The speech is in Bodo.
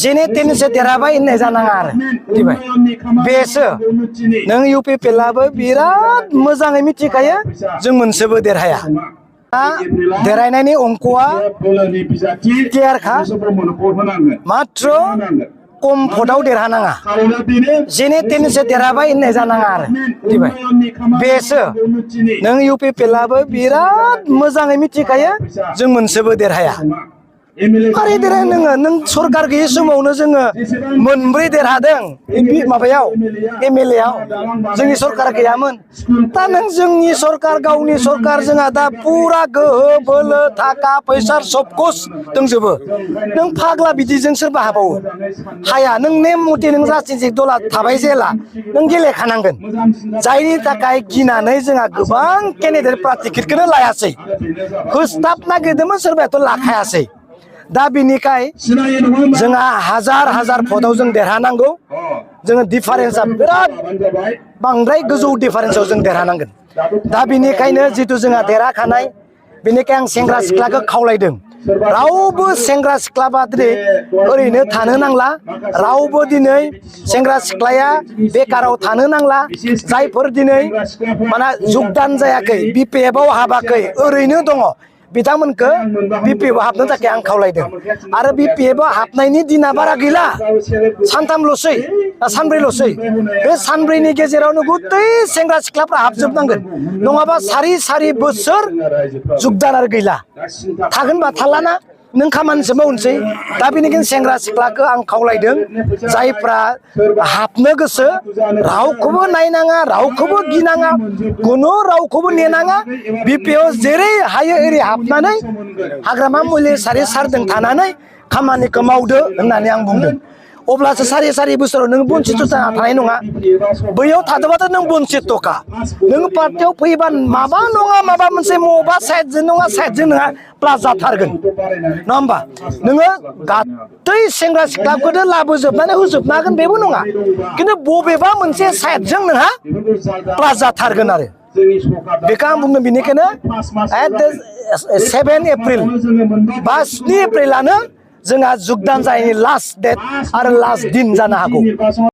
जेने तेनसे देरहाबाय होननाय जानाङा आरो मिथिबाय बेसो नों UPPLआबो बिराद मोजाङै मिथिखायो जों मोनसेबो देरहाया देरहायनायनि अंकआ क्लियारखा मात्र कम भटआव देरहानाङा जेने तेनसे देरहाबाय होननाय जानाङा आरो मिथिबाय बेसो नों UPPLआबो बिराद मोजाङै मिथिखायो जों मोनसेबो देरहाया मारै देरहाया नोङो नों सरकार गैयै समावनो जोङो मोनब्रै देरहादों माबायाव MLAआव जोंनि सरकार गैयामोन दा नों जोंनि सरकार गावनि सरकार जोंहा दा पुरा गोहो बोलो थाखा फैसा सबकुछ दंजोबो नों फाग्ला बिदिजों सोरबा हाबावो हाया नों नेम मथे नों राजनितिक दला थाबाय जेला नों गेलेखानांगोन जायनि थाखाय गिनानै जोंहा गोबां केन्डिडेटफ्रा टिकेटखौनो लायासै होस्ताब नागिरदोंमोन सोरबायाथ' लाखायासै दा बिनिखाय जोंहा हाजार भटआव जों देरहानांगौ जोङो डिफारेन्सआ बिराद बांद्राय गोजौ डिफारेन्सआव जों देरहानांगोन दा बिनिखायनो जितु जोंहा देरहाखानाय बेनिखाय आं सेंग्रा सिख्लाखौ खावलायदों रावबो सेंग्रा सिख्लाबा दिनै ओरैनो थानो नांला रावबो दिनै सेंग्रा सिख्लाया बेकाराव थानो नांला जायफोर दिनै माने जुगदान जायाखै BPFआव हाबाखै ओरैनो दङ बिथांमोनखौ BPFआव हाबनो थाखाय आं खावलायदों आरो BPFआव हाबनायनि दिना बारा गैला सानथामल'सै सानब्रैल'सै बे सानब्रैनि गेजेरावनो गुतै सेंग्रा सिख्लाफ्रा हाबजोबनांगोन नङाबा सारि बोसोर जुगदान आरो गैला थागोनबा थालाना नों खामानिसो मावनोसै दा बेनिखायनो सेंग्रा सिख्लाखौ आं खावलायदों जायफ्रा हाबनो गोसो रावखौबो नायनाङा रावखौबो गिनाङा कुनु रावखौबो नेनाङा BPFआव जेरै हायो एरै हाबनानै हाग्रामा मुलि सारदों थानानै खामानिखौ मावदो होननानै आं बुंदों अब्लासो सारि बोसोराव नों बन्सित जाना थानाय नङा बैयाव थादोंबाथ' नों बन्सितखा नों पार्टियाव फैबा माबा नङा माबा मोनसे मबा साइडजों नङा साइडजों नङा प्लास जाथारगोन नङा होमबा नोङो गासै सेंग्रा सिख्लाखौनो लाबोजोबनानै होजोबनो हागोन बेबो नङा खिन्थु बबेबा मोनसे साइडजों नोंहा प्लास जाथारगोन आरो बेखौ आं बुंदों बेनिखायनो एट 7 एप्रिल बा 7 एप्रिलानो जोंहा जुगदान जायैनि लास्ट डेट आरो लास्ट दिन जानो हागौ।